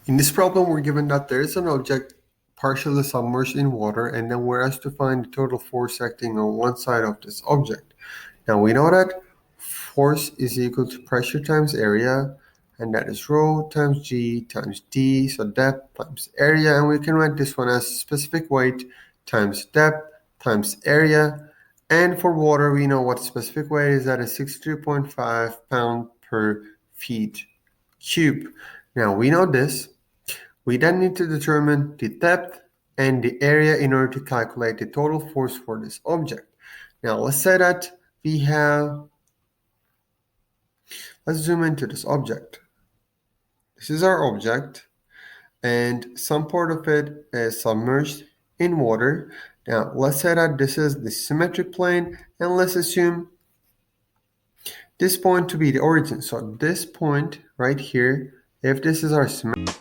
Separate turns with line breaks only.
In this problem, we're given that there is an object partially submerged in water, and then we're asked to find the total force acting on one side of this object. Now we know that force is equal to pressure times area, and that is rho times g times d, so depth times area, and we can write this one as specific weight times depth times area. And for water, we know what specific weight is, that is 62.5 pound per feet cube. Now we know this. We then need to determine the depth and the area in order to calculate the total force for this object. Now let's say that let's zoom into this object. This is our object, and some part of it is submerged in water. Now let's say that this is the symmetric plane, and let's assume this point to be the origin. So this point right here, if this is our symmetric